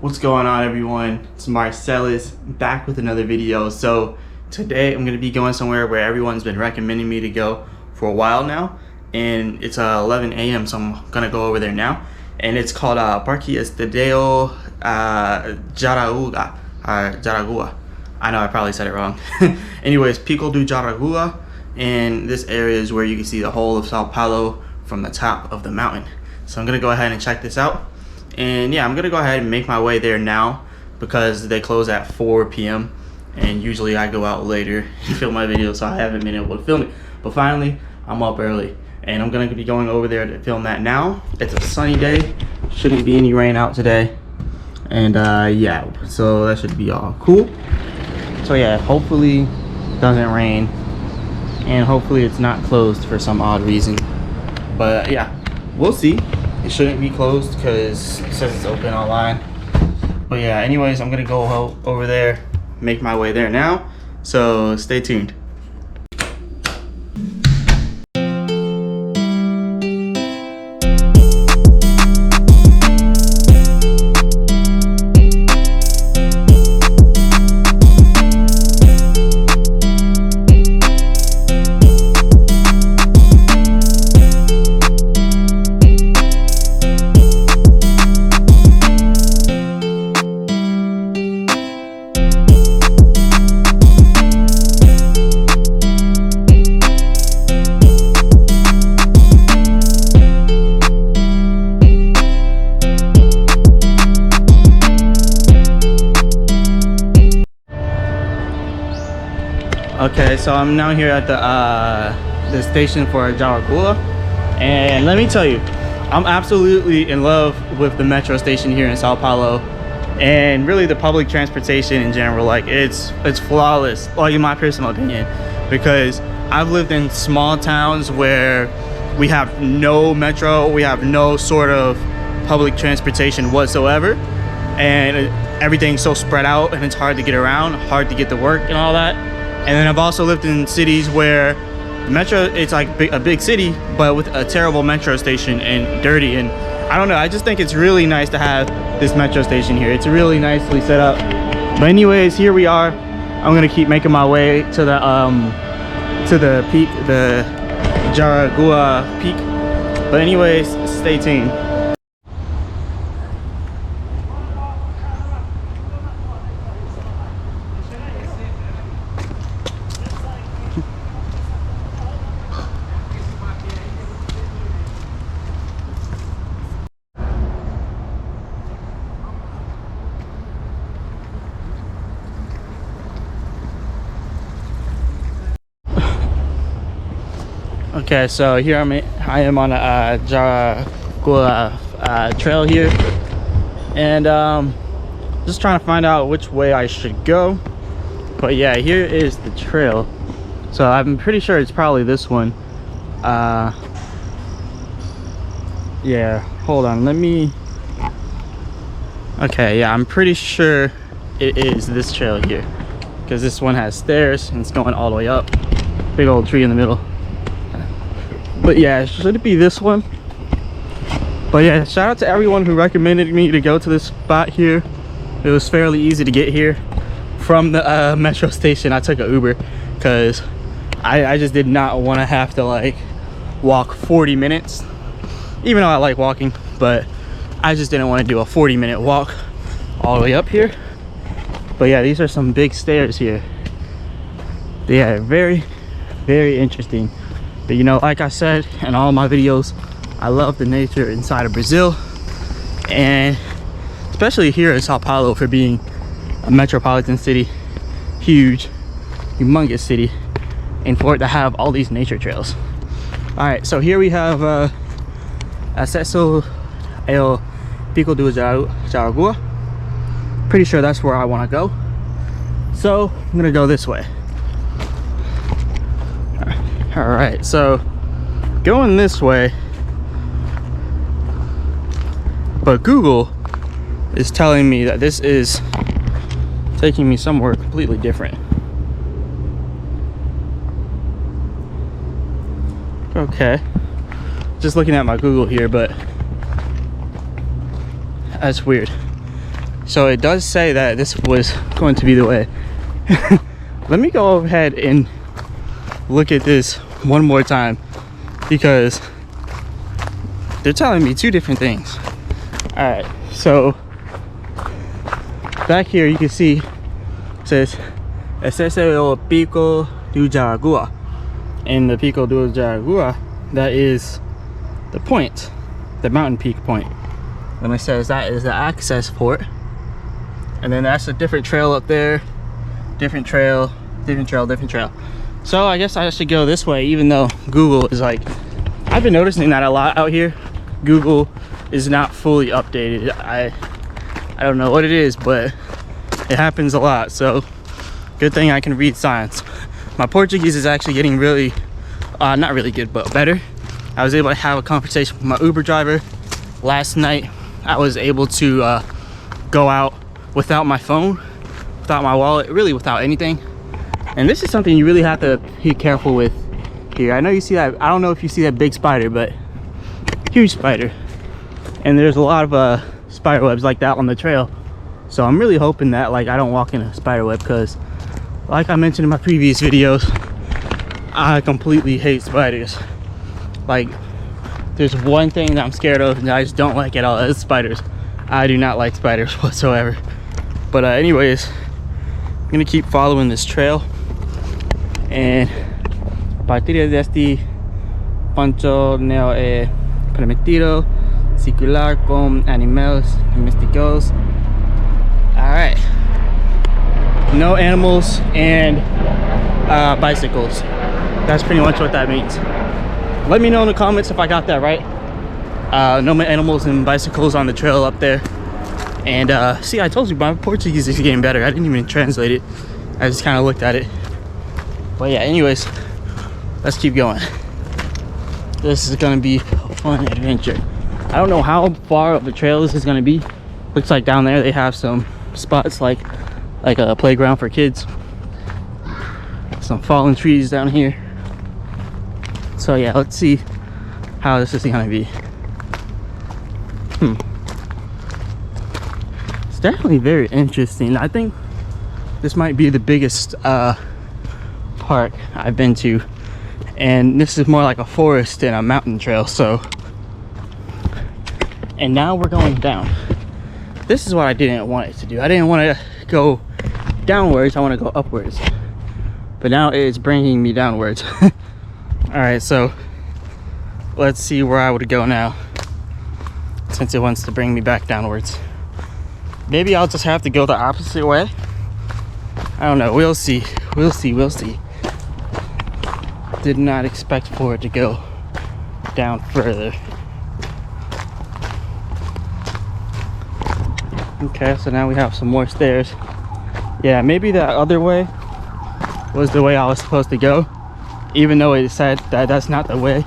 What's going on, everyone? It's Marcellus back with another video. So today I'm going to be going somewhere where everyone's been recommending me to go for a while now, and it's 11 a.m. so I'm going to go over there now, and it's called Parque Estadio Jaraguá. Jaraguá. I know I probably said it wrong. Anyways, Pico do Jaraguá, and this area is where you can see the whole of Sao Paulo from the top of the mountain. So I'm going to go ahead and check this out. And yeah, I'm gonna go ahead and make my way there now because they close at 4 p.m. and usually I go out later and film my videos, so I haven't been able to film it. But finally, I'm up early and I'm gonna be going over there to film that now. It's a sunny day, shouldn't be any rain out today, and yeah, so that should be all cool. So yeah, hopefully it doesn't rain and hopefully it's not closed for some odd reason. But yeah, we'll see. It shouldn't be closed because it says it's open online. But yeah, anyways, I'm gonna go over there, make my way there now, so stay tuned. Okay, so I'm now here at the station for Jaraguá, and let me tell you, I'm absolutely in love with the metro station here in Sao Paulo, and really the public transportation in general. Like it's flawless, like in my personal opinion, because I've lived in small towns where we have no metro, we have no sort of public transportation whatsoever, and everything's so spread out and it's hard to get around, hard to get to work and all that. And then I've also lived in cities where the metro, it's like a big city, but with a terrible metro station and dirty. And I don't know, I just think it's really nice to have this metro station here. It's really nicely set up. But anyways, here we are. I'm gonna keep making my way to the peak, the Jaraguá peak. But anyways, stay tuned. Okay, so here I am on a Jaraguá trail here, and just trying to find out which way I should go. But yeah, here is the trail. So I'm pretty sure it's probably this one. Yeah, hold on, let me. Okay, yeah, I'm pretty sure it is this trail here, because this one has stairs and it's going all the way up. Big old tree in the middle. But yeah, should it be this one? But yeah, shout out to everyone who recommended me to go to this spot here. It was fairly easy to get here from the metro station. I took an Uber because I just did not want to have to like walk 40 minutes, even though I like walking, but I just didn't want to do a 40-minute walk all the way up here. But yeah, these are some big stairs here. Yeah, very, very interesting. But you know, like I said in all my videos, I love the nature inside of Brazil, and especially here in Sao Paulo for being a metropolitan city, huge, humongous city, and for it to have all these nature trails. All right, so here we have Acesso ao Pico do Jaraguá. Pretty sure that's where I want to go, so I'm gonna go this way. All right, so going this way, but Google is telling me that this is taking me somewhere completely different. Okay, just looking at my Google here, but that's weird. So it does say that this was going to be the way. Let me go ahead and look at this one more time, because they're telling me two different things. All right, so back here you can see it says "Este es el Pico de Jaraguá." And the Pico de Jaraguá, that is the point, the mountain peak point. And it says that is the access port. And then that's a different trail up there, different trail, different trail, different trail. So I guess I should go this way, even though Google is like, I've been noticing that a lot out here. Google is not fully updated. I don't know what it is, but it happens a lot. So good thing I can read signs. My Portuguese is actually getting really, not really good, but better. I was able to have a conversation with my Uber driver last night. I was able to go out without my phone, without my wallet, really without anything. And this is something you really have to be careful with here. I know you see that, I don't know if you see that big spider, but huge spider. And there's a lot of spider webs like that on the trail. So I'm really hoping that like I don't walk in a spider web, because like I mentioned in my previous videos, I completely hate spiders. Like, there's one thing that I'm scared of and I just don't like at all, is spiders. I do not like spiders whatsoever. But anyways, I'm gonna keep following this trail, and a partir de este punto no es permitido circular con animales domesticados. All right, no animals and bicycles. That's pretty much what that means. Let me know in the comments if I got that right. No animals and bicycles on the trail up there. And see, I told you my Portuguese is getting better. I didn't even translate it, I just kind of looked at it. But yeah, anyways, let's keep going. This is gonna be a fun adventure. I don't know how far of the trail this is gonna be. Looks like down there they have some spots like a playground for kids. Some fallen trees down here. So yeah, let's see how this is gonna be. It's definitely very interesting. I think this might be the biggest park I've been to, and this is more like a forest and a mountain trail. So, and now we're going down. This is what I didn't want it to do. I didn't want to go downwards, I want to go upwards, but now it's bringing me downwards. All right, so let's see where I would go now, since it wants to bring me back downwards. Maybe I'll just have to go the opposite way. I don't know, we'll see. We'll see. Did not expect for it to go down further. Okay, so now we have some more stairs. Yeah, maybe the other way was the way I was supposed to go, even though it said that that's not the way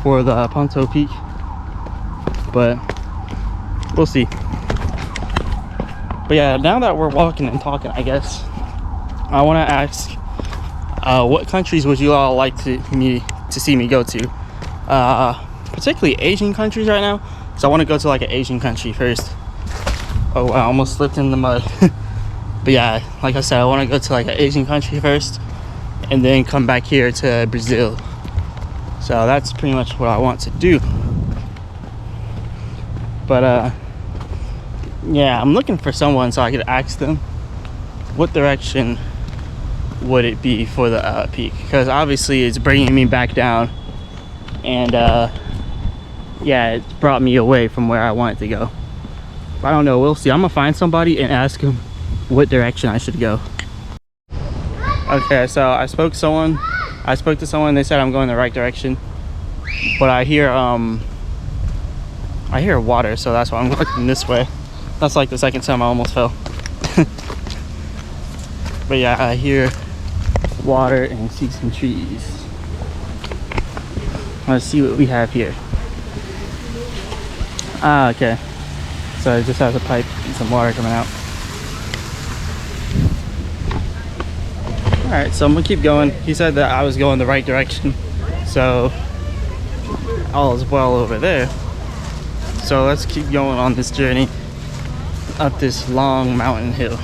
for the Ponto Peak. But we'll see. But yeah, now that we're walking and talking, I guess I want to ask, what countries would you all like to see me go to? Particularly Asian countries right now. So I want to go to like an Asian country first. Oh, I almost slipped in the mud. But yeah, like I said, I want to go to like an Asian country first, and then come back here to Brazil. So that's pretty much what I want to do. But yeah, I'm looking for someone so I could ask them what direction would it be for the peak, because obviously it's bringing me back down, and yeah, it's brought me away from where I want it to go. But I don't know, we'll see. I'm gonna find somebody and ask them what direction I should go. Okay, so I spoke to someone, they said I'm going the right direction, but I hear water, so that's why I'm looking this way. That's like the second time I almost fell. But yeah, I hear water and see some trees. Let's see what we have here. Ah, okay, so it just has a pipe and some water coming out. Alright, so I'm gonna keep going. He said that I was going the right direction, so all is well over there. So let's keep going on this journey. up this long mountain hill.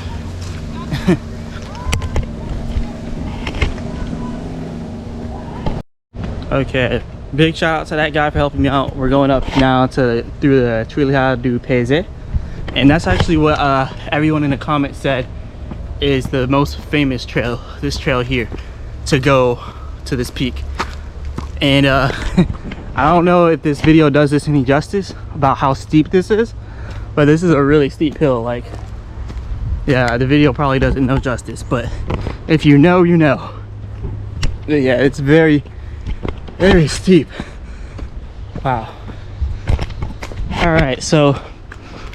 Okay, big shout out to that guy for helping me out. We're going up now through the Trilha do Pese, and that's actually what everyone in the comments said is the most famous trail, this trail here, to go to this peak. And I don't know if this video does this any justice about how steep this is, but this is a really steep hill. Like, yeah, the video probably doesn't know justice, but if you know, you know. But yeah, it's very steep. Wow. All right, so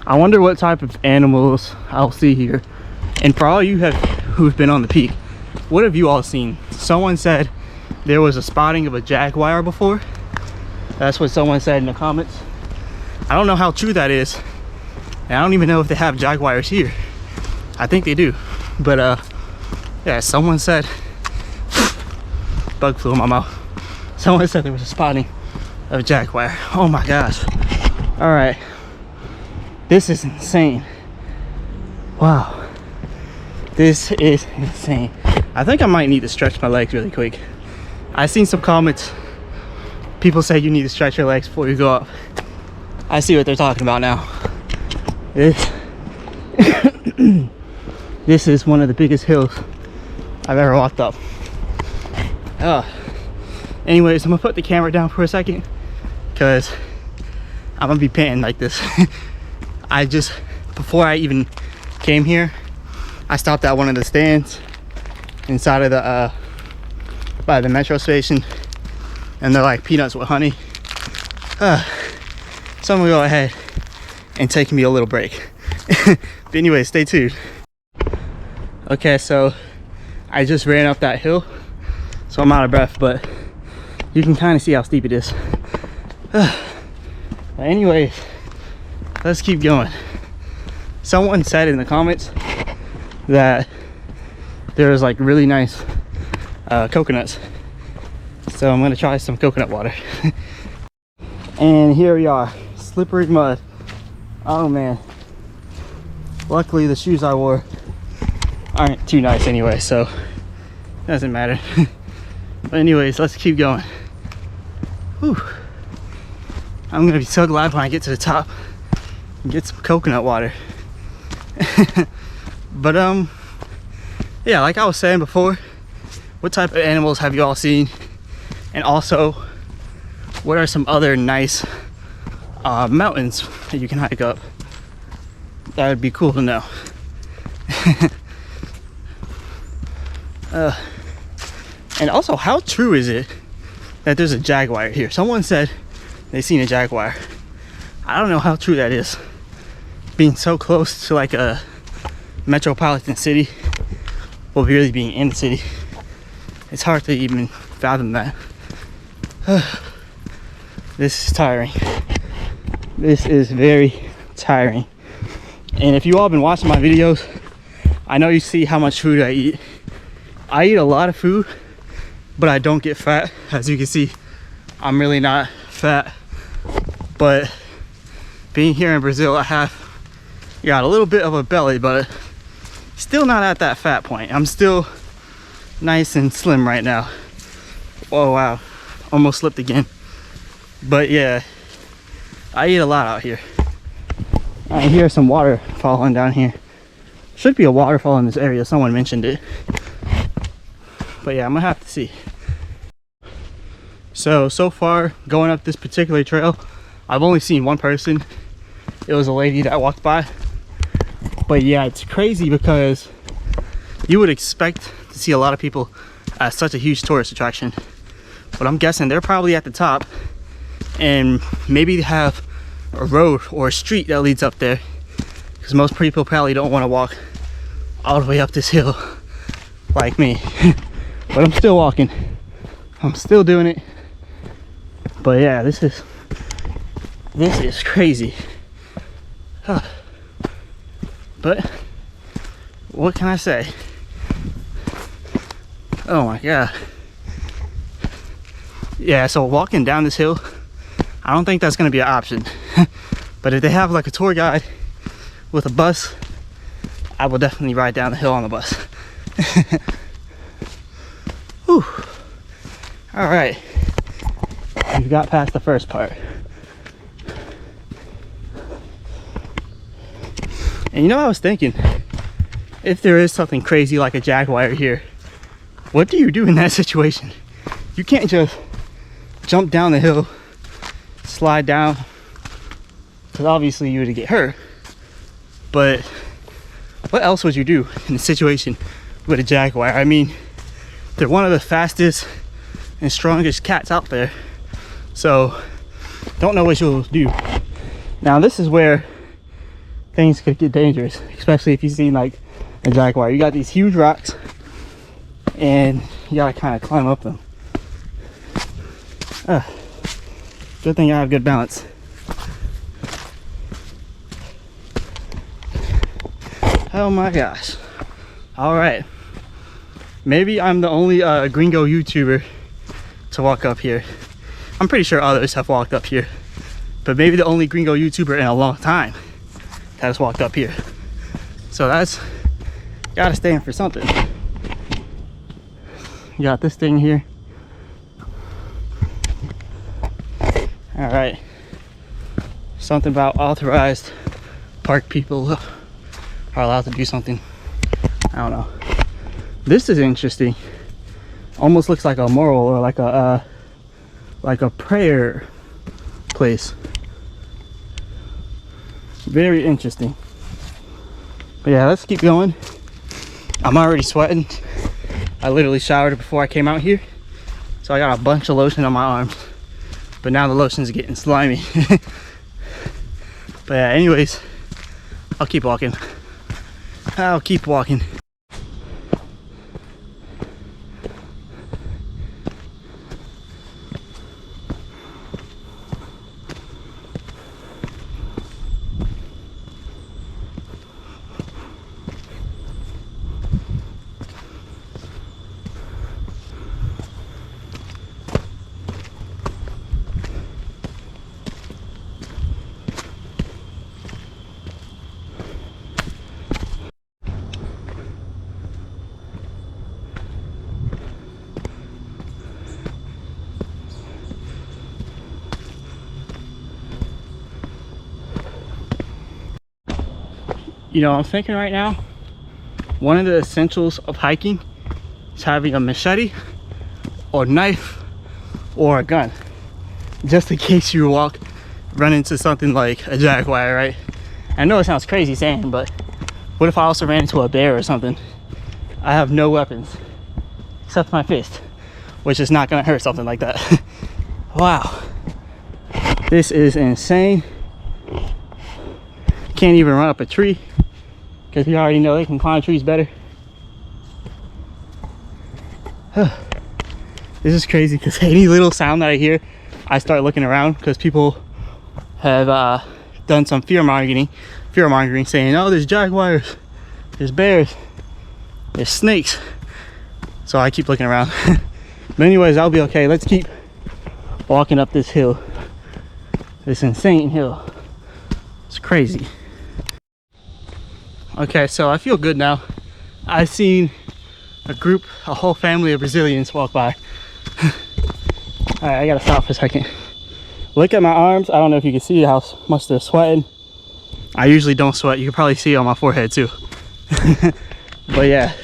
I wonder what type of animals I'll see here. And for all you who've been on the peak, what have you all seen? Someone said there was a spotting of a jaguar before. That's what someone said in the comments. I don't know how true that is, and I don't even know if they have jaguars here. I think they do, but yeah, someone said bug flew in my mouth. Someone said there was a spotting of a jaguar. Oh my gosh. All right, this is insane. Wow, this is insane. I think I might need to stretch my legs really quick. I've seen some comments, people say you need to stretch your legs before you go up. I see what they're talking about now. This is one of the biggest hills I've ever walked up. Anyways, I'm gonna put the camera down for a second because I'm gonna be panting like this. Before I even came here, I stopped at one of the stands inside of the by the metro station, and they're like peanuts with honey. So I'm gonna go ahead and take me a little break. But anyway, stay tuned. Okay, so I just ran up that hill, so I'm out of breath, but you can kind of see how steep it is. But anyways, let's keep going. Someone said in the comments that there's like really nice coconuts, so I'm gonna try some coconut water. And here we are, slippery mud. Oh man, luckily the shoes I wore aren't too nice anyway, so it doesn't matter. But anyways, let's keep going. Whew. I'm gonna be so glad when I get to the top and get some coconut water. But yeah, like I was saying before, what type of animals have you all seen? And also, what are some other nice mountains that you can hike up? That would be cool to know. And also, how true is it that there's a jaguar here? Someone said they seen a jaguar. I don't know how true that is. Being so close to like a metropolitan city, well, really being in the city, it's hard to even fathom that. This is tiring. This is very tiring. And if you all been watching my videos, I know you see how much food I eat. I eat a lot of food, but I don't get fat. As you can see, I'm really not fat. But being here in Brazil, I got a little bit of a belly, but still not at that fat point. I'm still nice and slim right now. Oh wow, almost slipped again. But yeah, I eat a lot out here. I hear some water falling down here. Should be a waterfall in this area, someone mentioned it. But yeah, I'm gonna have to see. So far going up this particular trail, I've only seen one person. It was a lady that walked by. But yeah, it's crazy because you would expect to see a lot of people at such a huge tourist attraction, but I'm guessing they're probably at the top, and maybe they have a road or a street that leads up there, because most people probably don't want to walk all the way up this hill like me. But I'm still walking, I'm still doing it. But yeah, this is crazy. But what can I say? Oh my god. Yeah, so walking down this hill, I don't think that's gonna be an option. But if they have like a tour guide with a bus, I will definitely ride down the hill on the bus. Whew. All right, we've got past the first part. And you know, I was thinking, if there is something crazy like a jaguar here, what do you do in that situation? You can't just jump down the hill, slide down, because obviously you would get hurt. But what else would you do in a situation with a jaguar? I mean, they're one of the fastest and strongest cats out there, so don't know what you'll do. Now this is where things could get dangerous, especially if you've seen like a jaguar. You got these huge rocks and you gotta kind of climb up them. Good thing I have good balance. Oh my gosh. All right, maybe I'm the only gringo YouTuber to walk up here. I'm pretty sure others have walked up here, but maybe the only gringo YouTuber in a long time that has walked up here. So that's gotta stand for something. You got this thing here. All right, something about authorized park people are allowed to do something. I don't know. This is interesting. Almost looks like a moral or like a prayer place. Very interesting. But yeah, let's keep going. I'm already sweating. I literally showered before I came out here, so I got a bunch of lotion on my arms, but now the lotion is getting slimy. But yeah, anyways, I'll keep walking. I'll keep walking. You know, I'm thinking right now, one of the essentials of hiking is having a machete or knife or a gun, just in case you run into something like a jaguar, right? I know it sounds crazy saying, but what if I also ran into a bear or something? I have no weapons except my fist, which is not gonna hurt something like that. Wow, this is insane. Can't even run up a tree, because you already know they can climb trees better. This is crazy, because any little sound that I hear, I start looking around, because people have done some fear mongering saying, oh, there's jaguars, there's bears, there's snakes. So I keep looking around. But anyways, I'll be okay. Let's keep walking up this hill, this insane hill. It's crazy. Okay, so I feel good now. I've seen a whole family of Brazilians walk by. All right, I gotta stop for a second. Look at my arms. I don't know if you can see how much they're sweating. I usually don't sweat. You can probably see it on my forehead too. But yeah,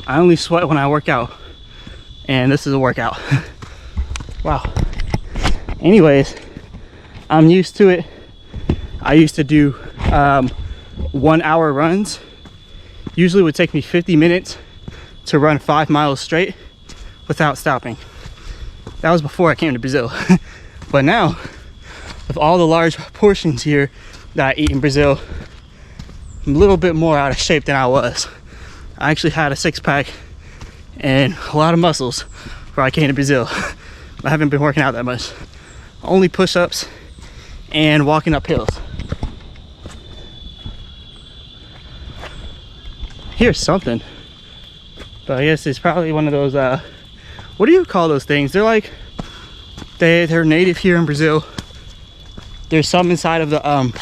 I only sweat when I work out, and this is a workout. Wow. Anyways, I'm used to it. I used to do 1 hour runs. Usually would take me 50 minutes to run 5 miles straight without stopping. That was before I came to Brazil. But now, with all the large portions here that I eat in Brazil, I'm a little bit more out of shape than I was. I actually had a six-pack and a lot of muscles before I came to Brazil. I haven't been working out that much. Only push-ups and walking up hills. Here's something, but I guess it's probably one of those what do you call those things? They're like they're native here in Brazil. There's some inside of the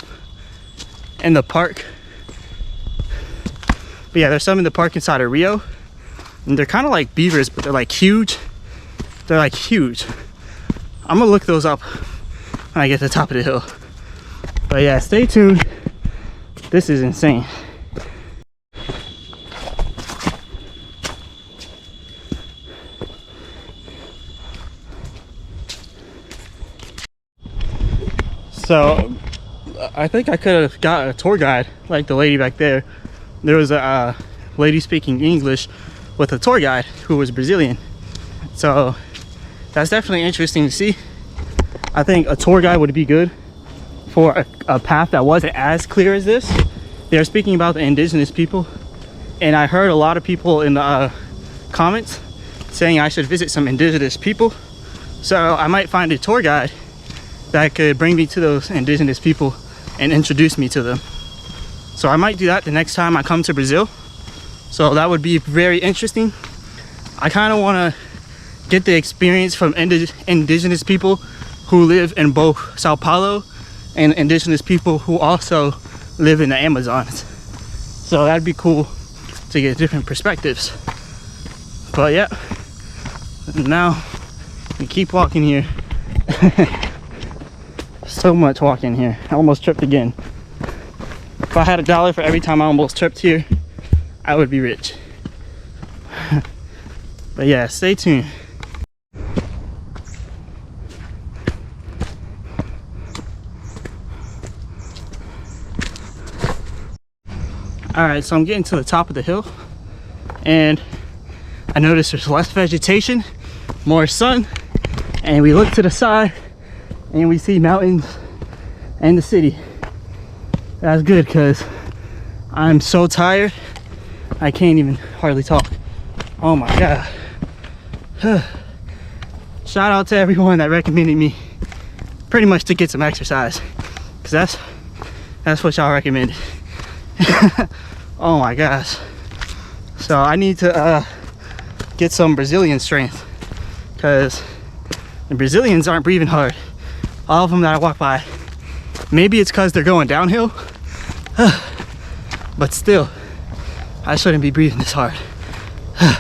in the park. But yeah, there's some in the park inside of Rio. And they're kind of like beavers, but they're like huge. They're like huge. I'm gonna look those up when I get to the top of the hill. But yeah, stay tuned. This is insane. So I think I could have got a tour guide like the lady back there. There was a lady speaking English with a tour guide who was Brazilian. So that's definitely interesting to see. I think a tour guide would be good for a path that wasn't as clear as this. They're speaking about the indigenous people, and I heard a lot of people in the comments saying I should visit some indigenous people. So I might find a tour guide that could bring me to those indigenous people and introduce me to them. So I might do that the next time I come to Brazil. So that would be very interesting. I kind of want to get the experience from indigenous people who live in both Sao Paulo and indigenous people who also live in the Amazons. So that'd be cool to get different perspectives. But yeah, now we keep walking here. So much walking here. I almost tripped again. If I had $1 for every time I almost tripped here, I would be rich. But yeah, stay tuned. Alright, so I'm getting to the top of the hill, and I noticed there's less vegetation, more sun, and we look to the side and we see mountains and the city. That's good because I'm so tired I can't even hardly talk. Oh my god. Shout out to everyone that recommended me pretty much to get some exercise, because that's what y'all recommended. Oh my gosh. So I need to get some Brazilian strength, because the Brazilians aren't breathing hard. All of them that I walk by. Maybe it's because they're going downhill, but still, I shouldn't be breathing this hard. I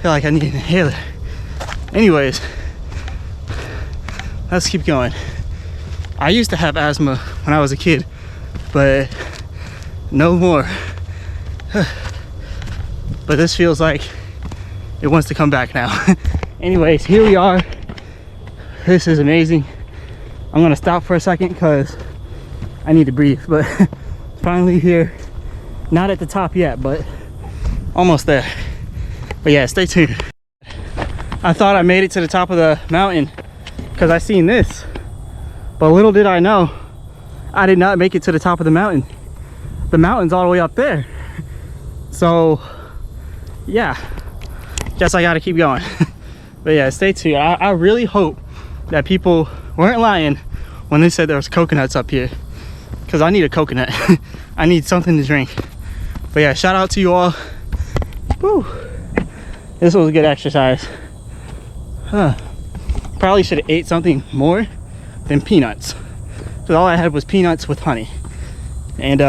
feel like I need an inhaler. Anyways, let's keep going. I used to have asthma when I was a kid, but no more. But this feels like it wants to come back now. Anyways, here we are. This is amazing. I'm gonna stop for a second because I need to breathe, but finally here. Not at the top yet, but almost there. But yeah, stay tuned. I thought I made it to the top of the mountain because I seen this, but little did I know I did not make it to the top of the mountain. The mountain's all the way up there. So yeah, guess I gotta keep going. But yeah, stay tuned. I really hope that people weren't lying when they said there was coconuts up here, because I need a coconut. I need something to drink. But yeah, shout out to you all. Woo. This was a good exercise. Probably should have ate something more than peanuts, because all I had was peanuts with honey, and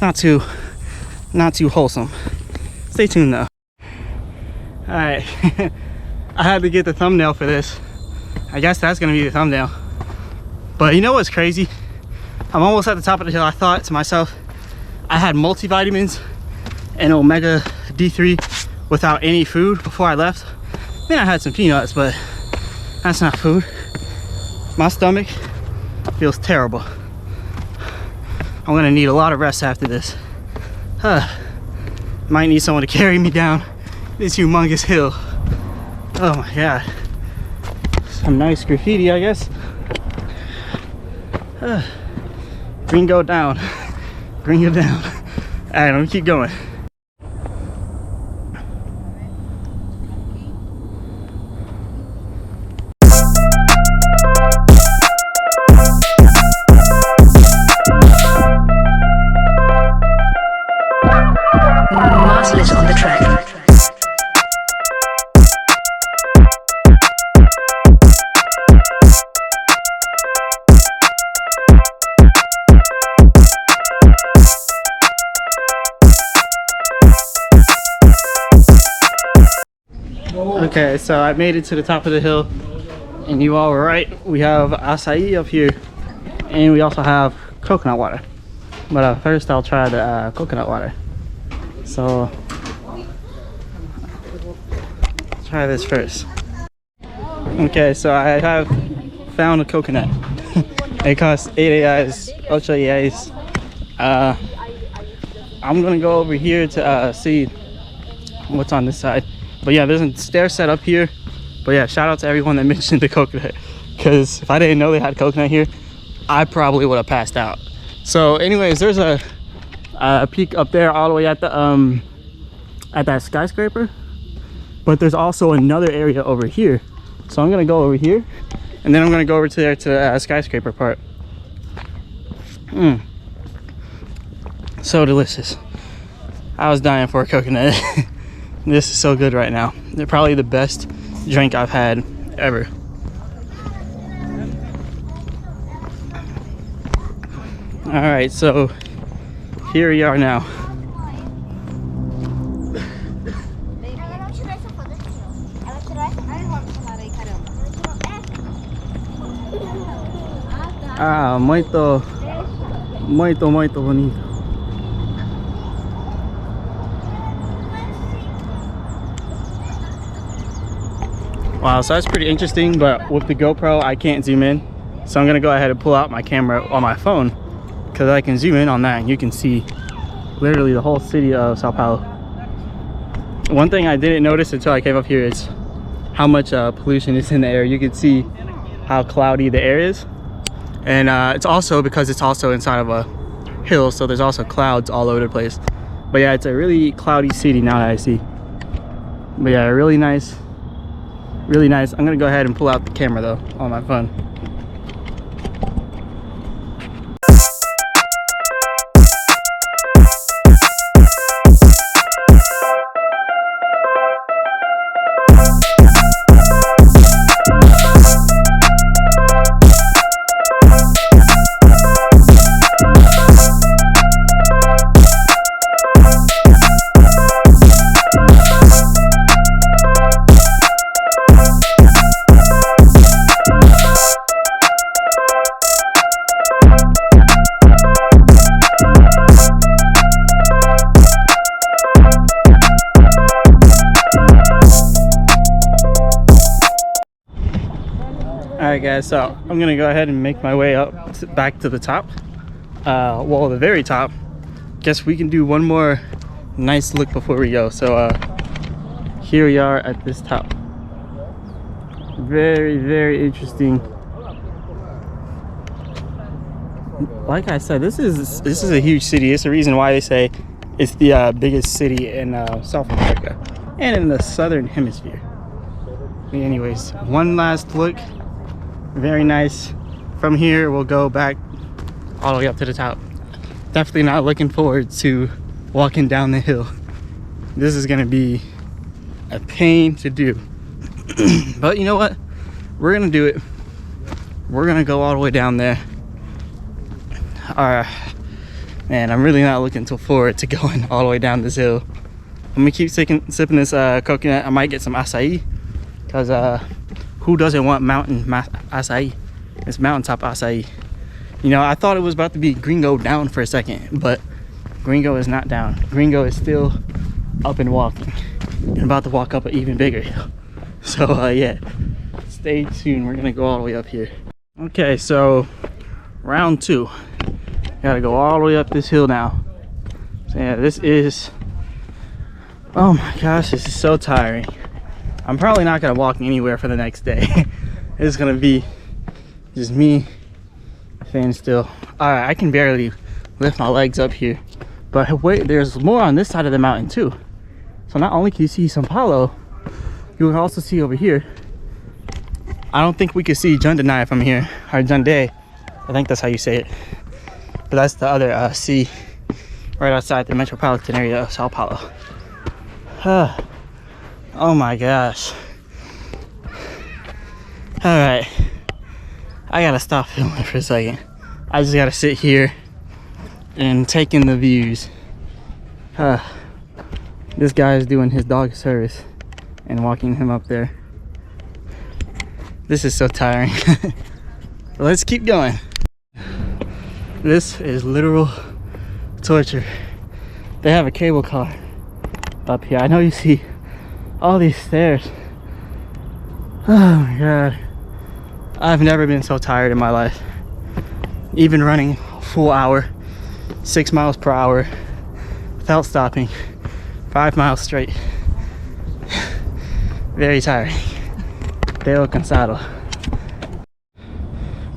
not too wholesome. Stay tuned though. All right. I had to get the thumbnail for this. I guess that's gonna be the thumbnail. But you know what's crazy? I'm almost at the top of the hill. I thought to myself, I had multivitamins and omega D3 without any food before I left. Then I had some peanuts, but that's not food. My stomach feels terrible. I'm gonna need a lot of rest after this. Might need someone to carry me down this humongous hill. Oh my god. Some nice graffiti, I guess. Green go down. Green go down. Alright, let me keep going. Marcel is on the track. Okay, so I made it to the top of the hill, and you all were right. We have acai up here, and we also have coconut water. But first I'll try the coconut water. So try this first. Okay, so I have found a coconut. It costs 8 reais, 8 reais. I'm gonna go over here to see what's on this side. But yeah, there's a stair set up here. But yeah, shout out to everyone that mentioned the coconut, because if I didn't know they had coconut here, I probably would have passed out. So anyways, there's a peak up there all the way at the at that skyscraper, but there's also another area over here. So I'm gonna go over here, and then I'm gonna go over to there to the skyscraper part. So delicious. I was dying for a coconut. This is so good right now. They're probably the best drink I've had ever. All right, so here we are now. Ah, muito bonito. Wow, so that's pretty interesting, but with the GoPro I can't zoom in. So I'm gonna go ahead and pull out my camera on my phone, because I can zoom in on that and you can see literally the whole city of Sao Paulo. One thing I didn't notice until I came up here is how much pollution is in the air. You can see how cloudy the air is. And it's also because it's also inside of a hill, so there's also clouds all over the place. But yeah, it's a really cloudy city now that I see. But yeah, really nice. Really nice. I'm gonna go ahead and pull out the camera though on my phone. Alright guys, so I'm gonna go ahead and make my way up back to the top. Well, the very top. Guess we can do one more nice look before we go. So here we are at this top. Very interesting. Like I said, this is a huge city. It's the reason why they say it's the biggest city in South America and in the southern hemisphere. But anyways, one last look. Very nice. From here we'll go back all the way up to the top. Definitely not looking forward to walking down the hill. This is gonna be a pain to do. But you know what, we're gonna do it. We're gonna go all the way down there. Man, I'm really not looking forward to going all the way down this hill. I'm gonna keep sipping this coconut. I might get some acai, because who doesn't want mountain acai? It's mountaintop acai. You know, I thought it was about to be Gringo down for a second, but Gringo is not down. Gringo is still up and walking, and about to walk up an even bigger hill. So yeah, stay tuned. We're gonna go all the way up here. Okay, so round two. Gotta go all the way up this hill now. So yeah, this is, oh my gosh, this is so tiring. I'm probably not gonna walk anywhere for the next day. It's gonna be just me staying still. Alright, I can barely lift my legs up here, but wait, there's more on this side of the mountain too. So not only can you see São Paulo, you can also see over here. I don't think we could see Jundiaí from here, or Jundiaí. I think that's how you say it. But that's the other sea right outside the metropolitan area of Sao Paulo. Oh my gosh. Alright, I gotta stop filming for a second. I just gotta sit here and take in the views. This guy is doing his dog service. and walking him up there. This is so tiring. Let's keep going. This is literal torture. They have a cable car up here. I know you see all these stairs. Oh my god. I've never been so tired in my life. Even running a full hour, 6 miles per hour without stopping, 5 miles straight. Very tiring. Deo cansado.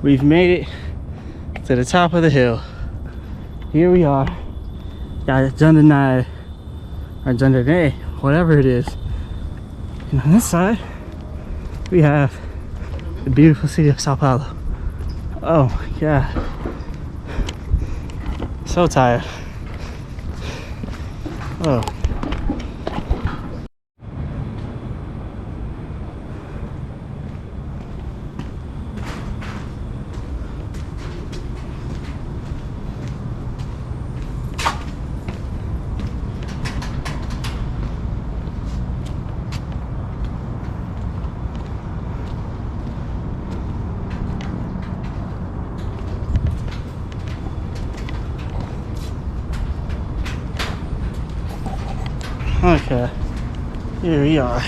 We've made it to the top of the hill. Here we are. Got Jundanai or Jundanay, whatever it is. And on this side, we have the beautiful city of Sao Paulo. Oh my god. So tired. Oh. Okay, here we are.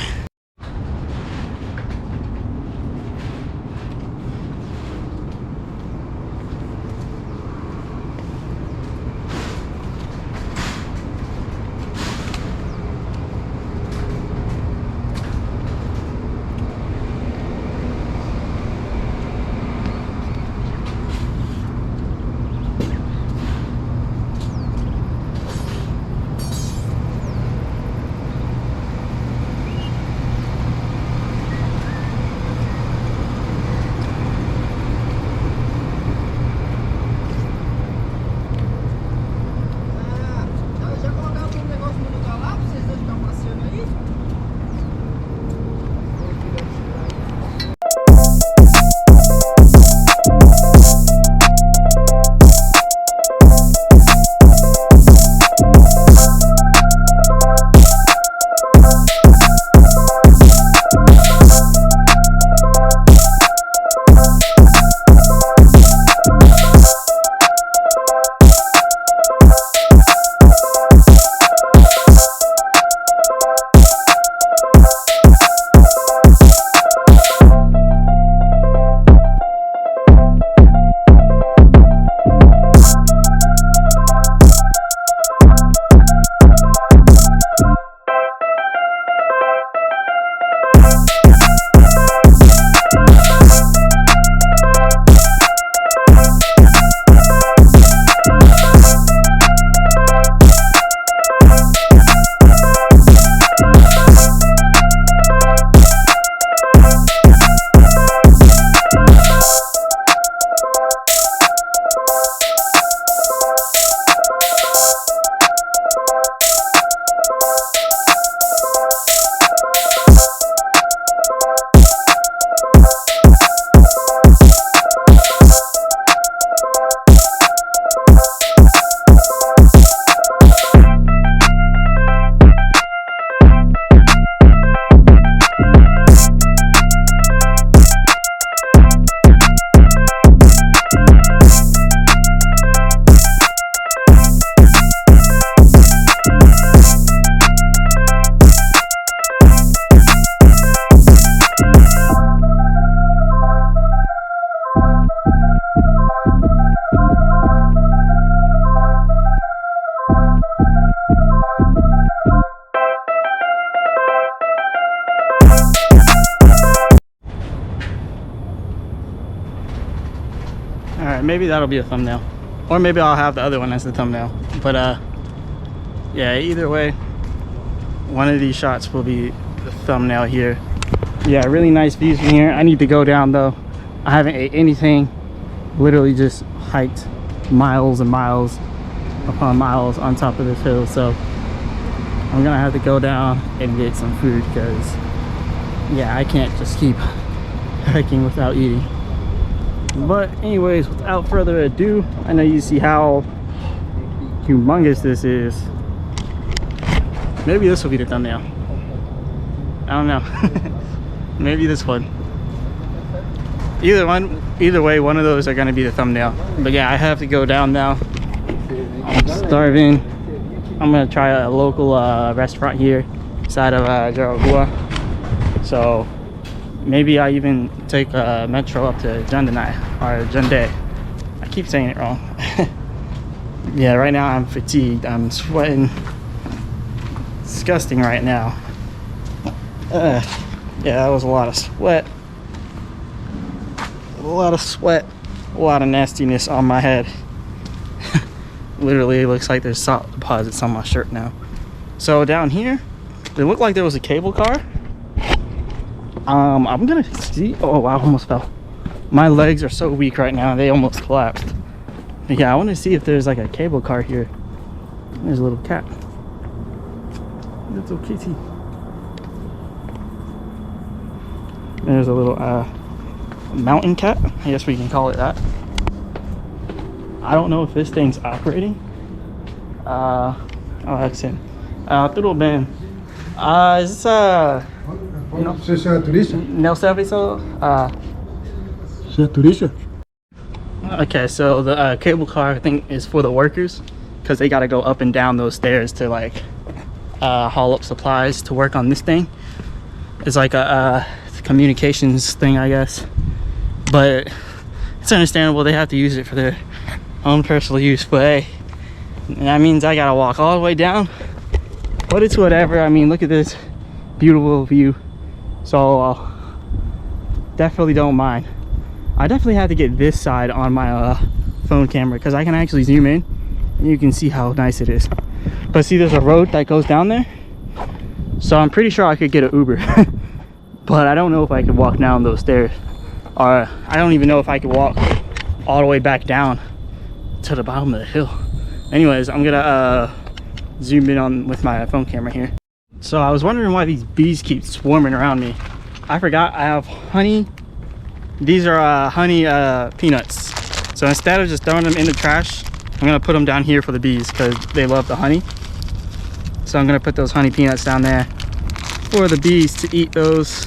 Alright, maybe that'll be a thumbnail. Or maybe I'll have the other one as the thumbnail. But yeah, either way, one of these shots will be the thumbnail here. Yeah, really nice views from here. I need to go down though. I haven't ate anything. Literally just hiked miles and miles upon miles on top of this hill. So I'm gonna have to go down and get some food because yeah, I can't just keep hiking without eating. But anyways, without further ado, I know you see how humongous this is. Maybe this will be the thumbnail. I don't know. Maybe this one. Either way, one of those are gonna be the thumbnail. But yeah, I have to go down now. I'm starving. I'm gonna try a local restaurant here inside of Jaraguá. So maybe I even take a metro up to Jandanai or Jande. I keep saying it wrong. Yeah, right now I'm fatigued. I'm sweating. Disgusting right now. Yeah, that was a lot of sweat. A lot of nastiness on my head. Literally, it looks like there's salt deposits on my shirt now. So down here, it looked like there was a cable car. I'm gonna see. Oh wow, I almost fell. My legs are so weak right now, they almost collapsed. But yeah, I want to see if there's like a cable car here. There's a little cat. Little kitty. There's a little mountain cat, I guess we can call it that. I don't know if this thing's operating. I'll ask him. Tudo bem. Is this Você é turista? no serviço? Você é turista? Okay, so the cable car I think is for the workers because they got to go up and down those stairs to like haul up supplies to work on this thing. It's like a communications thing, I guess, but it's understandable they have to use it for their own personal use. But hey, that means I gotta walk all the way down, but it's whatever. I mean, look at this beautiful view, so definitely don't mind. I definitely have to get this side on my phone camera because I can actually zoom in and you can see how nice it is. But see, there's a road that goes down there, so I'm pretty sure I could get an Uber. But I don't know if I could walk down those stairs, or I don't even know if I could walk all the way back down to the bottom of the hill. Anyways, I'm gonna zoom in on with my phone camera here. So I was wondering why these bees keep swarming around me. I forgot I have honey. These are honey peanuts. So instead of just throwing them in the trash, I'm gonna put them down here for the bees because they love the honey. So I'm gonna put those honey peanuts down there for the bees to eat those.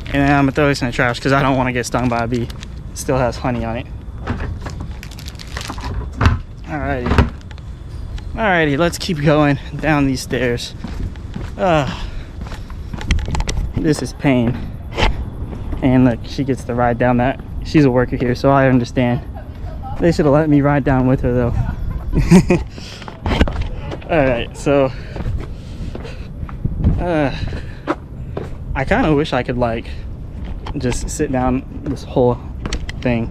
And then I'm gonna throw this in the trash because I don't want to get stung by a bee. It still has honey on it. Alrighty, let's keep going down these stairs. This is pain. And look, she gets to ride down that. She's a worker here, so I understand. They should have let me ride down with her though. Alright, so I kind of wish I could like just sit down this whole thing.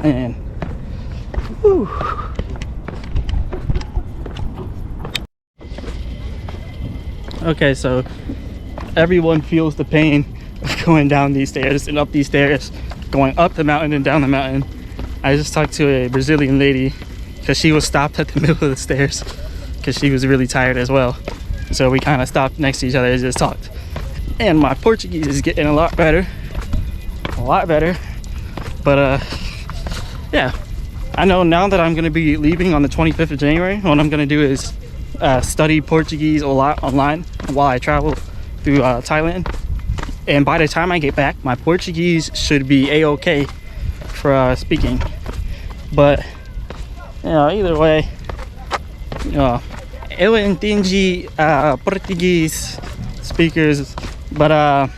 Man. Whew. Okay, so everyone feels the pain of going down these stairs and up these stairs, going up the mountain and down the mountain. I just talked to a Brazilian lady because she was stopped at the middle of the stairs because she was really tired as well. So we kind of stopped next to each other and just talked. And my Portuguese is getting a lot better. But yeah, I know now that I'm going to be leaving on the 25th of January, what I'm going to do is study Portuguese a lot online while I travel through Thailand. And by the time I get back, my Portuguese should be a-okay for speaking. But you know, either way, you know, eu entendi Portuguese speakers, but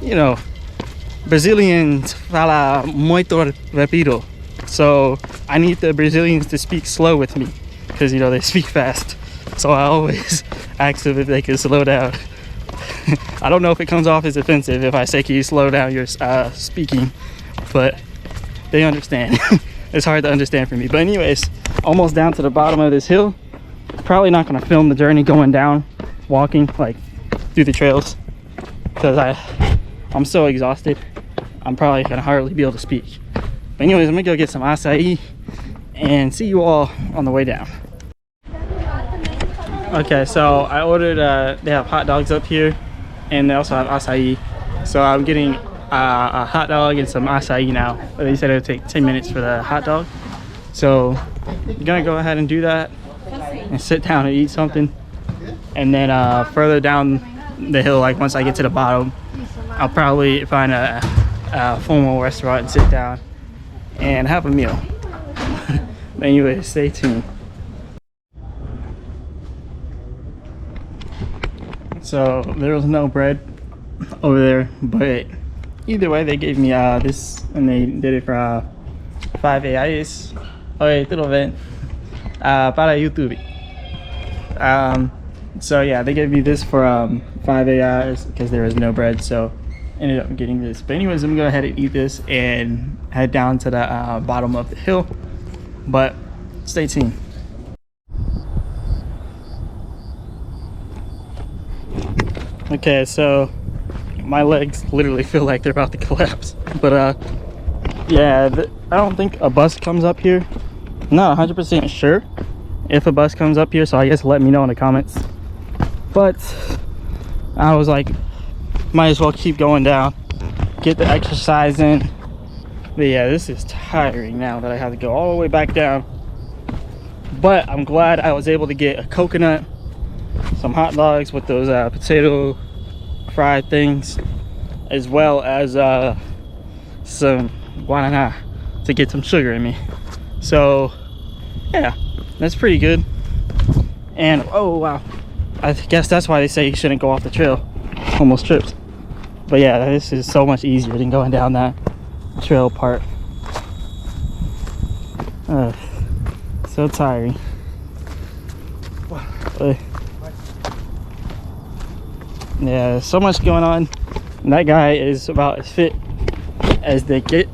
you know, Brazilians fala muito rápido, so I need the Brazilians to speak slow with me because, you know, they speak fast. So I always ask them if they can slow down. I don't know if it comes off as offensive if I say, can you slow down your speaking, but they understand. It's hard to understand for me. But anyways, almost down to the bottom of this hill. Probably not going to film the journey going down, walking like through the trails, because I'm so exhausted. I'm probably going to hardly be able to speak. But anyways, I'm going to go get some acai and see you all on the way down. Okay, so I ordered, they have hot dogs up here, and they also have acai. So I'm getting a hot dog and some acai now. They said it would take 10 minutes for the hot dog. So I'm gonna go ahead and do that. and sit down and eat something. And then further down the hill, like once I get to the bottom, I'll probably find a formal restaurant and sit down and have a meal. But anyway, stay tuned. So there was no bread over there, but either way they gave me this, and they did it for 5 reais. Oi, tudo bem? Para YouTube. So yeah, they gave me this for 5 reais because there was no bread, so ended up getting this. But anyways, I'm gonna go ahead and eat this and head down to the bottom of the hill. But stay tuned. Okay, so my legs literally feel like they're about to collapse. But yeah, I don't think a bus comes up here. I'm not 100% sure if a bus comes up here, so I guess let me know in the comments. But I was like, might as well keep going down, get the exercise in. But yeah, this is tiring now that I have to go all the way back down. But I'm glad I was able to get a coconut, some hot dogs with those potato fried things, as well as some guarana to get some sugar in me. So yeah, that's pretty good. And oh wow, I guess that's why they say you shouldn't go off the trail. Almost tripped. But yeah, this is so much easier than going down that trail part. So tiring. Yeah, so much going on. And that guy is about as fit as they get,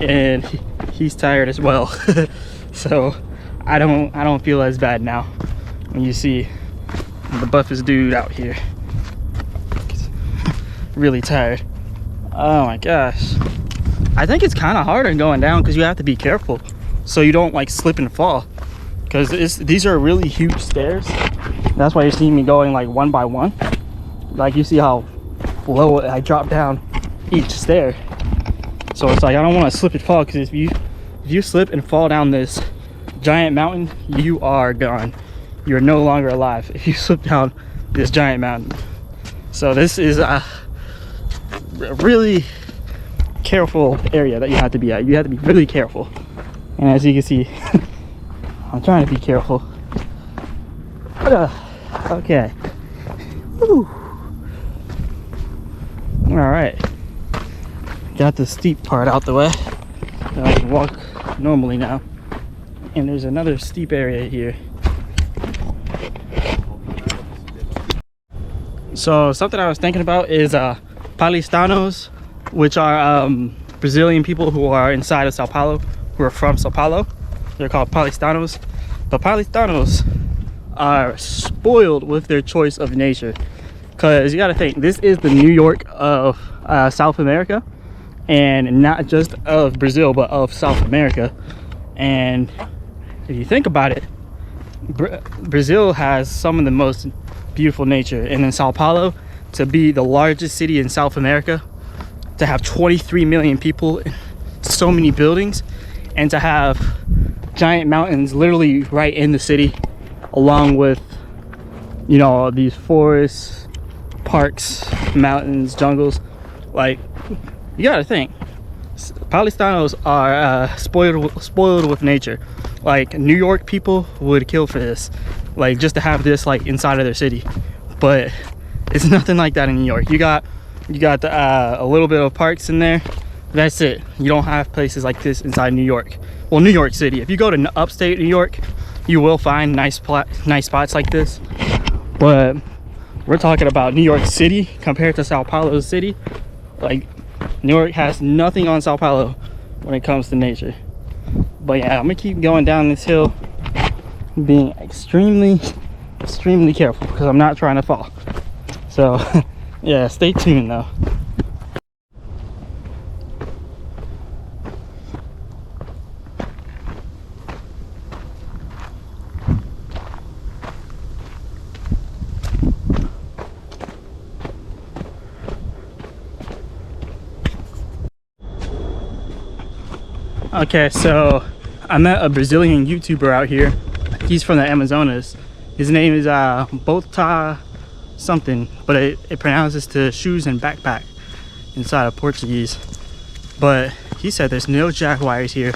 and he's tired as well. So I don't feel as bad now when you see the buffest dude out here. Really tired. Oh my gosh, I think it's kind of harder going down because you have to be careful so you don't like slip and fall, because these are really huge stairs. That's why you're seeing me going like one by one. Like you see how low I drop down each stair. So it's like I don't want to slip and fall, because if you slip and fall down this giant mountain, you are gone. You're no longer alive if you slip down this giant mountain. So this is a really careful area that you have to be at. You have to be really careful. And as you can see, I'm trying to be careful. Okay. Woo. All right, got the steep part out the way. I can walk normally now. And there's another steep area here. So something I was thinking about is paulistanos, which are Brazilian people who are inside of Sao Paulo, who are from Sao Paulo. They're called paulistanos. But paulistanos are spoiled with their choice of nature, because you got to think, this is the New York of South America, and not just of Brazil but of South America. And if you think about it, Brazil has some of the most beautiful nature, and in Sao Paulo, to be the largest city in South America, to have 23 million people, so many buildings, and to have giant mountains literally right in the city, along with, you know, these forests, parks, mountains, jungles. Like, you gotta think, paulistanos are spoiled with nature. Like, New York people would kill for this, like just to have this like inside of their city. But it's nothing like that in New York. You got a little bit of parks in there. That's it. You don't have places like this inside New York. Well, New York City. If you go to upstate New York, you will find nice spots like this. But we're talking about New York City compared to Sao Paulo City. Like, New York has nothing on Sao Paulo when it comes to nature. But yeah, I'm gonna keep going down this hill, being extremely careful, because I'm not trying to fall. So yeah, stay tuned though. Okay, so I met a Brazilian YouTuber out here, He's from the Amazonas. His name is Bota something, but it pronounces to shoes and backpack inside of Portuguese. But he said there's no jaguars here,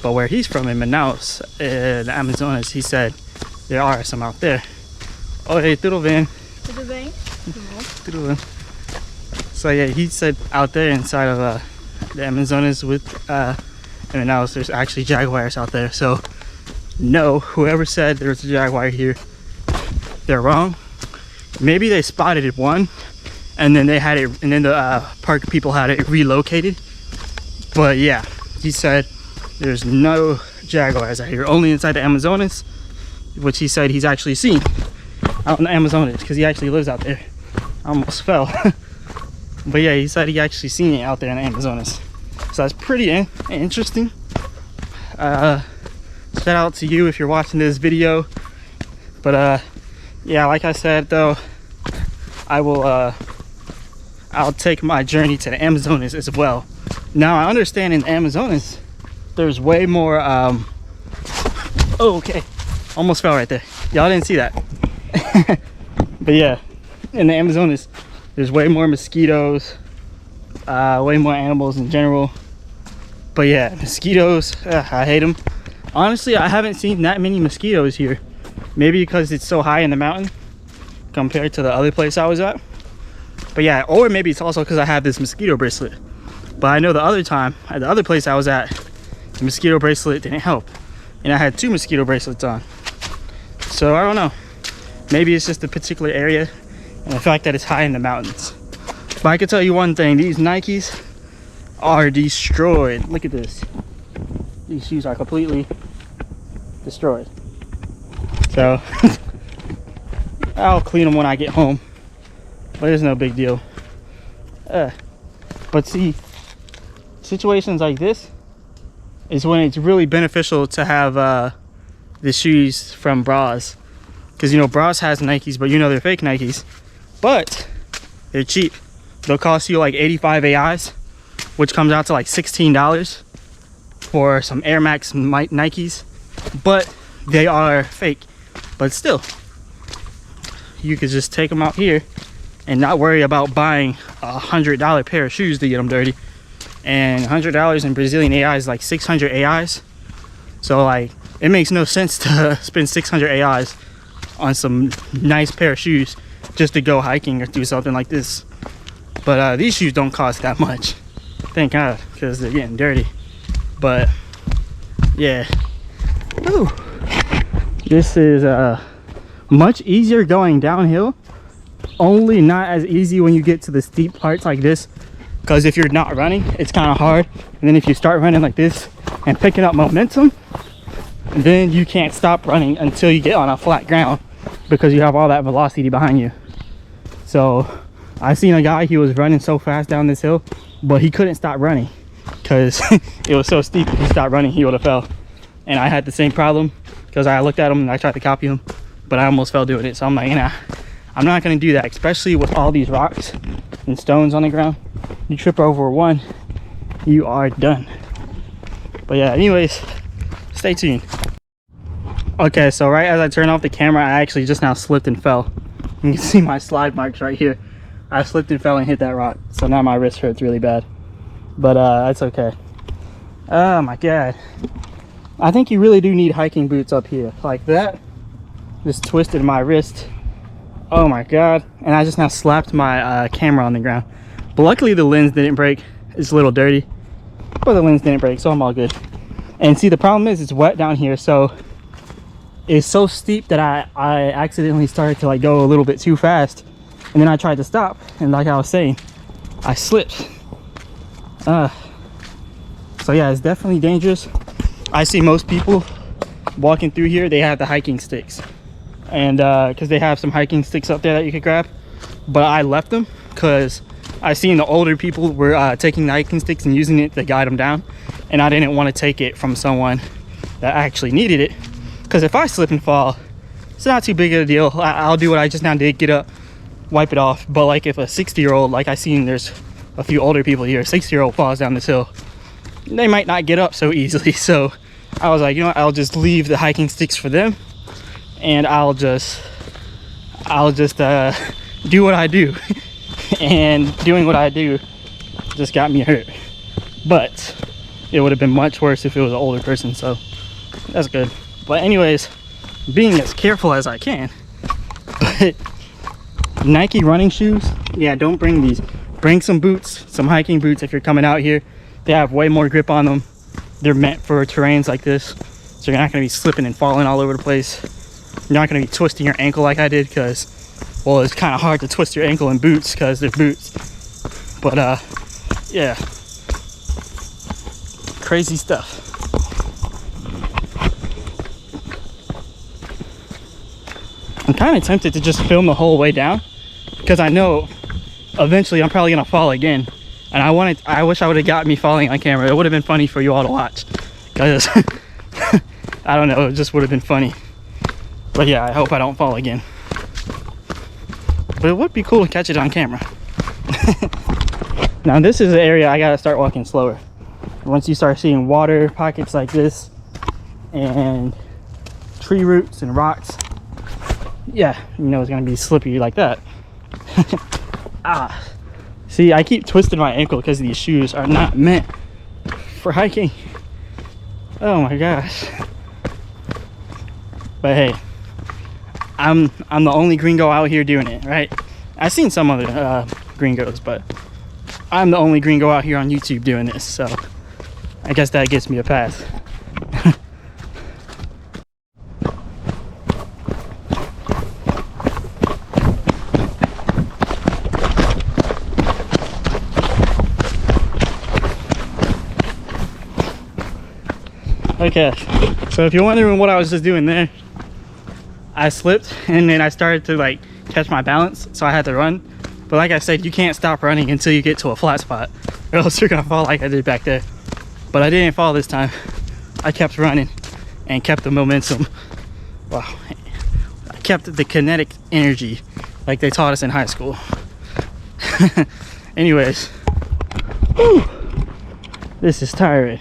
but where he's from in Manaus, the Amazonas, he said there are some out there. Oi, tudo bem? Tudo bem? Tudo bem. So yeah, he said out there inside of the Amazonas with Manaus, there's actually jaguars out there. So no, whoever said there's a jaguar here, they're wrong. Maybe they spotted one and then they had it, and then the park people had it relocated. But yeah, he said there's no jaguars out here, only inside the Amazonas, which he said he's actually seen out in the Amazonas because he actually lives out there. I almost fell. But yeah, he said he actually seen it out there in the Amazonas. So that's pretty interesting. Shout out to you if you're watching this video. But yeah, like I said though, I'll take my journey to the Amazonas as well. Now I understand in the Amazonas there's way more oh, okay, almost fell right there. Y'all didn't see that. But yeah, in the Amazonas there's way more mosquitoes, way more animals in general. But yeah, mosquitoes, I hate them. Honestly, I haven't seen that many mosquitoes here. Maybe because it's so high in the mountain compared to the other place I was at. But yeah, or maybe it's also because I have this mosquito bracelet. But I know the other time, at the other place I was at, the mosquito bracelet didn't help. And I had 2 mosquito bracelets on. So I don't know. Maybe it's just the particular area and the fact that it's high in the mountains. But I can tell you one thing, these Nikes are destroyed. Look at this. These shoes are completely destroyed. So I'll clean them when I get home, but it's no big deal. But see, situations like this is when it's really beneficial to have the shoes from Bras, because you know Bras has Nikes, but you know they're fake Nikes, but they're cheap. They'll cost you like 85 AIs, which comes out to like $16 for some Air Max Nikes, but they are fake. But still, you could just take them out here and not worry about buying a $100 pair of shoes to get them dirty. And $100 in Brazilian AI is like 600 AIs. So like, it makes no sense to spend 600 AIs on some nice pair of shoes just to go hiking or do something like this. But these shoes don't cost that much, thank God, because they're getting dirty. But yeah, ooh. This is much easier going downhill, only not as easy when you get to the steep parts like this, because if you're not running, it's kind of hard. And then if you start running like this and picking up momentum, then you can't stop running until you get on a flat ground, because you have all that velocity behind you. So I seen a guy, he was running so fast down this hill, but he couldn't stop running because it was so steep. If he stopped running, he would have fell. And I had the same problem, because I looked at him and I tried to copy him, but I almost fell doing it. So I'm like, nah, I'm not gonna do that, especially with all these rocks and stones on the ground. You trip over one, you are done. But yeah, anyways, stay tuned. Okay, so right as I turned off the camera, I actually just now slipped and fell. You can see my slide marks right here. I slipped and fell and hit that rock, so now my wrist hurts really bad. But that's okay. Oh my God. I think you really do need hiking boots up here. Like that just twisted my wrist. Oh my God. And I just now slapped my camera on the ground. But luckily the lens didn't break. It's a little dirty, but the lens didn't break, so I'm all good. And see, the problem is it's wet down here, so it's so steep that I accidentally started to like go a little bit too fast. And then I tried to stop, and like I was saying, I slipped. So yeah, it's definitely dangerous. I see most people walking through here, they have the hiking sticks, and because they have some hiking sticks up there that you could grab. But I left them because I seen the older people were taking the hiking sticks and using it to guide them down, and I didn't want to take it from someone that actually needed it, because if I slip and fall, it's not too big of a deal. I'll do what I just now did, get up, wipe it off. But like if a 60-year-old, like I seen there's a few older people here, 60-year-old falls down this hill, they might not get up so easily. So I was like, you know what, I'll just leave the hiking sticks for them, and I'll just do what I do. And doing what I do just got me hurt. But it would have been much worse if it was an older person, so that's good. But anyways, being as careful as I can. But Nike running shoes, yeah, don't bring these. Bring some boots, some hiking boots if you're coming out here. They have way more grip on them. They're meant for terrains like this, so you're not going to be slipping and falling all over the place. You're not going to be twisting your ankle like I did, because, well, it's kind of hard to twist your ankle in boots because they're boots. But yeah, crazy stuff. I'm kind of tempted to just film the whole way down, because I know eventually I'm probably gonna fall again, and I wish I would have got me falling on camera. It would have been funny for you all to watch, because I don't know, it just would have been funny. But yeah, I hope I don't fall again. But it would be cool to catch it on camera. Now this is the area I gotta start walking slower. Once you start seeing water pockets like this and tree roots and rocks, yeah, you know it's gonna be slippery like that. Ah, see, I keep twisting my ankle because these shoes are not meant for hiking. Oh my gosh. But hey, I'm the only gringo out here doing it, right? I've seen some other gringos, but I'm the only gringo out here on YouTube doing this, so I guess that gets me a pass. Okay, so if you're wondering what I was just doing there, I slipped and then I started to like catch my balance, so I had to run. But like I said, you can't stop running until you get to a flat spot, or else you're gonna fall like I did back there. But I didn't fall this time. I kept running and kept the momentum. Wow, I kept the kinetic energy like they taught us in high school. Anyways, whew, this is tiring.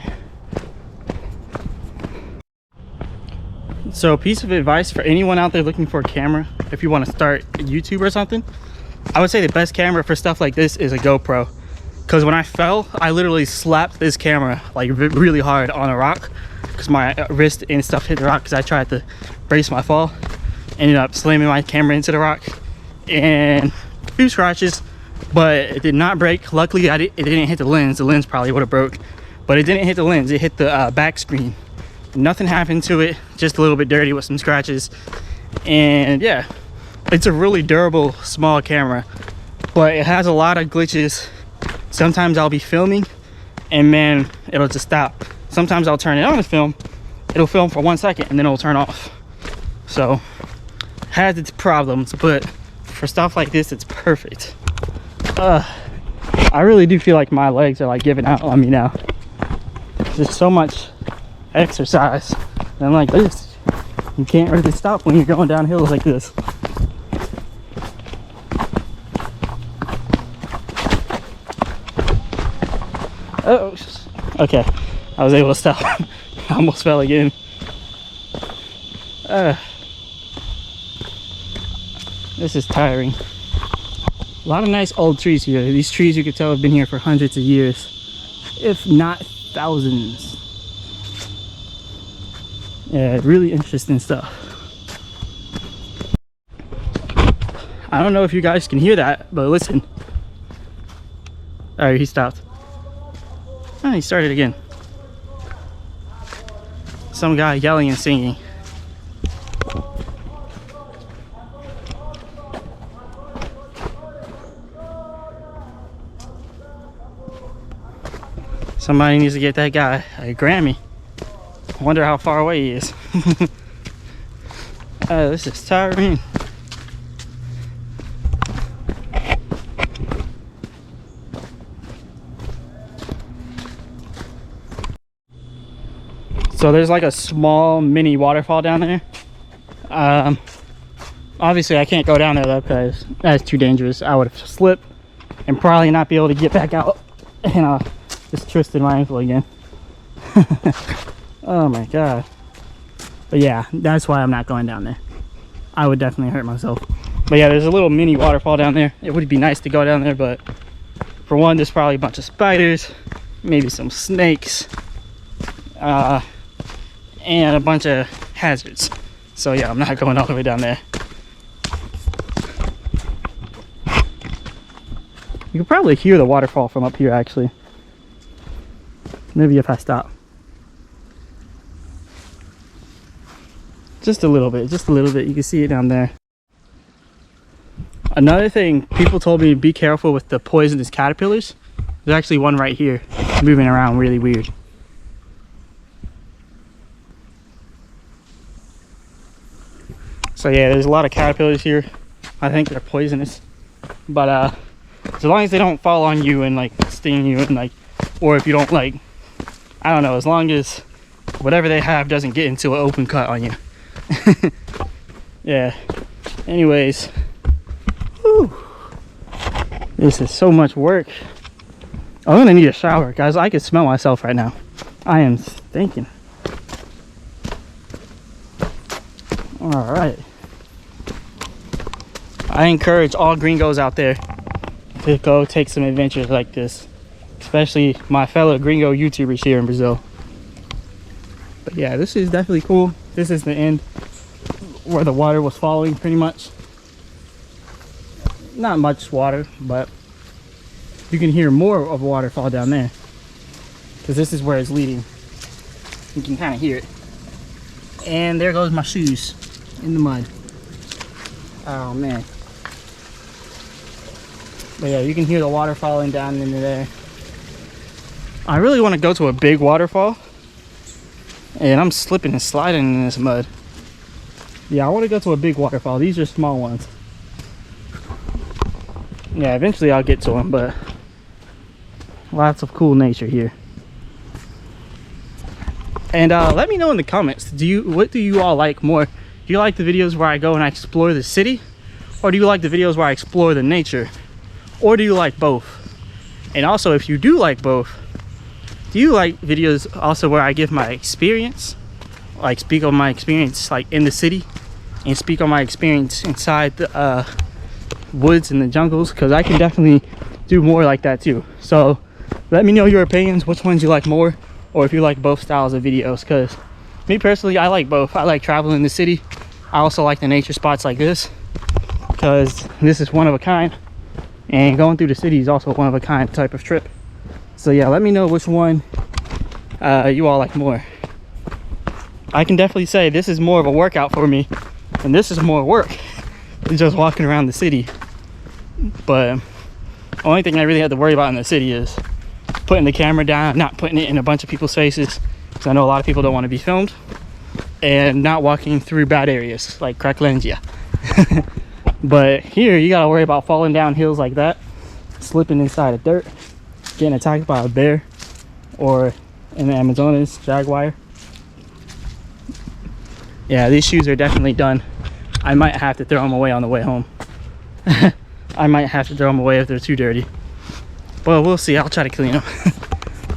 So, piece of advice for anyone out there looking for a camera, if you want to start YouTube or something, I would say the best camera for stuff like this is a GoPro. Because when I fell, I literally slapped this camera like really hard on a rock, because my wrist and stuff hit the rock because I tried to brace my fall. Ended up slamming my camera into the rock and a few scratches, but it did not break. Luckily, it didn't hit the lens. The lens probably would have broke, but it didn't hit the lens. It hit the back screen. Nothing happened to it, just a little bit dirty with some scratches. And yeah, it's a really durable small camera, but it has a lot of glitches. Sometimes I'll be filming and man, it'll just stop. Sometimes I'll turn it on to film, it'll film for 1 second and then it'll turn off. So has its problems, but for stuff like this it's perfect. I really do feel like my legs are like giving out on me now. There's so much exercise and like this, you can't really stop when you're going down hills like this. Oh, okay, I was able to stop. I almost fell again. This is tiring. A lot of nice old trees here. These trees, you could tell, have been here for hundreds of years, if not thousands. Yeah, really interesting stuff. I don't know if you guys can hear that, but listen. Alright, he stopped. Oh, he started again. Some guy yelling and singing. Somebody needs to get that guy a Grammy. I wonder how far away he is. This is tiring. So there's like a small mini waterfall down there. Obviously I can't go down there though because that's too dangerous. I would have slipped and probably not be able to get back out, and just twisted my ankle again. Oh my god. But yeah, that's why I'm not going down there. I would definitely hurt myself. But yeah, there's a little mini waterfall down there. It would be nice to go down there, but for one, there's probably a bunch of spiders, maybe some snakes, and a bunch of hazards. So yeah, I'm not going all the way down there. You can probably hear the waterfall from up here, actually. Maybe if I stop. Just a little bit, just a little bit. You can see it down there. Another thing, people told me to be careful with the poisonous caterpillars. There's actually one right here, moving around really weird. So yeah, there's a lot of caterpillars here. I think they're poisonous. But as long as they don't fall on you and like sting you and like, or if you don't like, I don't know, as long as whatever they have doesn't get into an open cut on you. Yeah. Anyways. Whew. This is so much work. I'm gonna need a shower, guys. I can smell myself right now. I am stinking. All right. I encourage all gringos out there to go take some adventures like this, especially my fellow gringo YouTubers here in Brazil. But yeah, this is definitely cool. This is the end where the water was falling, pretty much. Not much water, but you can hear more of water fall down there because this is where it's leading. You can kind of hear it. And there goes my shoes in the mud. Oh man. But yeah, you can hear the water falling down into there. I really want to go to a big waterfall, and I'm slipping and sliding in this mud. Yeah, I want to go to a big waterfall. These are small ones. Yeah, eventually I'll get to them, but lots of cool nature here. And let me know in the comments, what do you all like more? Do you like the videos where I go and I explore the city, or do you like the videos where I explore the nature, or do you like both? And also, if you do like both, do you like videos also where I give my experience, like speak on my experience like in the city, and speak on my experience inside the woods and the jungles? Because I can definitely do more like that too. So let me know your opinions, which ones you like more, or if you like both styles of videos. Because me personally, I like both. I like traveling in the city. I also like the nature spots like this, because this is one of a kind, and going through the city is also one of a kind type of trip. So yeah, let me know which one you all like more. I can definitely say this is more of a workout for me, and this is more work than just walking around the city. But the only thing I really have to worry about in the city is putting the camera down, not putting it in a bunch of people's faces, because I know a lot of people don't want to be filmed, and not walking through bad areas like Cracklandia. But here you gotta worry about falling down hills like that, slipping inside of dirt, getting attacked by a bear, or in the Amazonas, jaguar. Yeah, these shoes are definitely done. I might have to throw them away on the way home. I might have to throw them away if they're too dirty, but we'll see. I'll try to clean them.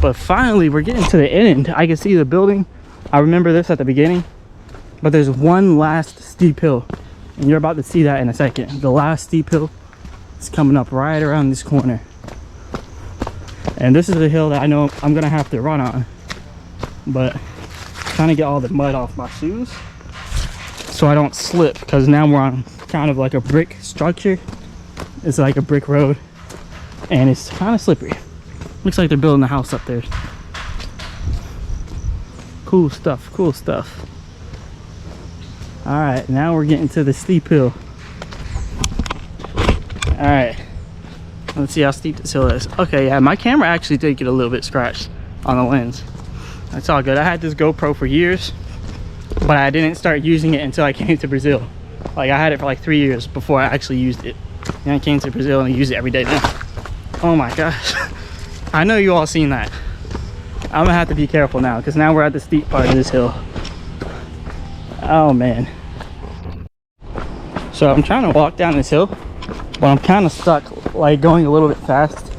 But finally, we're getting to the end. I can see the building. I remember this at the beginning, but there's one last steep hill, and you're about to see that in a second. The last steep hill is coming up right around this corner, and this is the hill that I know I'm gonna have to run on, but trying to get all the mud off my shoes so I don't slip, because now we're on kind of like a brick structure. It's like a brick road, and it's kind of slippery. Looks like they're building a house up there. Cool stuff, cool stuff. All right, now we're getting to the steep hill. All right, let's see how steep this hill is. Okay, yeah, my camera actually did get a little bit scratched on the lens. That's all good. I had this GoPro for years, but I didn't start using it until I came to Brazil. Like, I had it for like 3 years before I actually used it. And I came to Brazil and I use it every day now. Oh my gosh. I know you all seen that. I'm gonna have to be careful now, because now we're at the steep part of this hill. Oh man. So I'm trying to walk down this hill, but I'm kind of stuck, like going a little bit fast,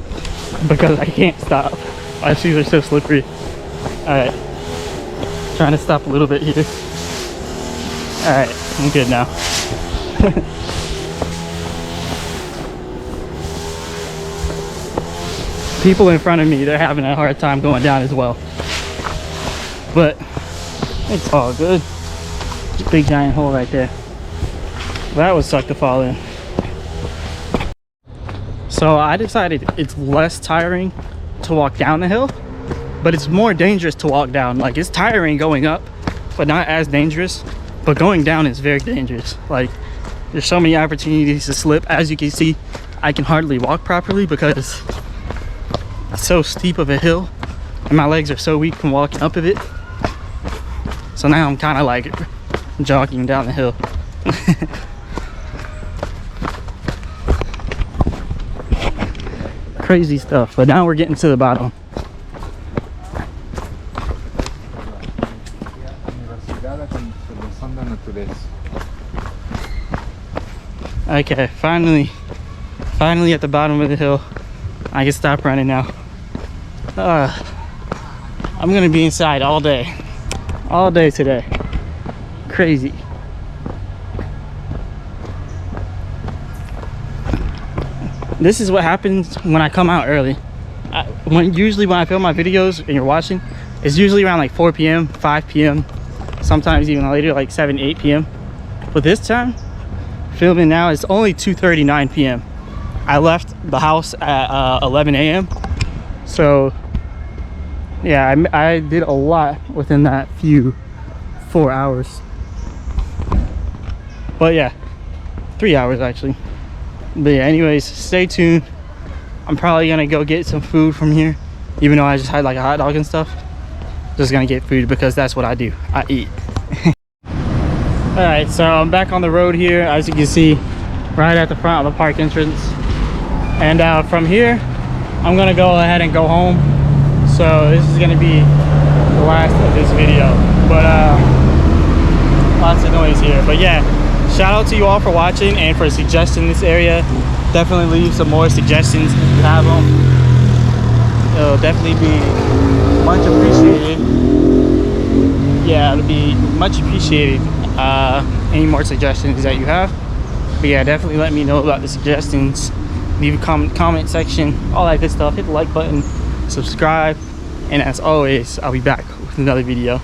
because I can't stop. My shoes are so slippery. Alright. Trying to stop a little bit here. Alright, I'm good now. People in front of me, they're having a hard time going down as well. But it's all good. Big giant hole right there. That would suck to fall in. So I decided it's less tiring to walk down the hill, but it's more dangerous to walk down. Like, it's tiring going up, but not as dangerous. But going down is very dangerous. Like, there's so many opportunities to slip. As you can see, I can hardly walk properly because it's so steep of a hill and my legs are so weak from walking up of it. So now I'm kind of like jogging down the hill. Crazy stuff, but now we're getting to the bottom. Okay, finally at the bottom of the hill. I can stop running now. I'm gonna be inside all day today. Crazy. This is what happens when I come out early. Usually when I film my videos and you're watching, it's usually around like 4 p.m, 5 p.m, sometimes even later, like 7, 8 p.m. But this time, filming now, it's only 2:39 p.m. I left the house at 11 a.m. So yeah, I did a lot within that few 4 hours. But yeah, 3 hours actually. But yeah, anyways, stay tuned. I'm probably gonna go get some food from here, even though I just had like a hot dog and stuff. Just gonna get food because that's what I do. I eat. All right, so I'm back on the road here, as you can see, right at the front of the park entrance. And from here, I'm gonna go ahead and go home. So this is gonna be the last of this video. But lots of noise here. But yeah, shout out to you all for watching and for suggesting this area. Definitely leave some more suggestions if you have them. It'll definitely be much appreciated. Yeah, it'll be much appreciated. Any more suggestions that you have. But yeah, definitely let me know about the suggestions. Leave a comment section, all that good stuff. Hit the like button, subscribe, and as always, I'll be back with another video.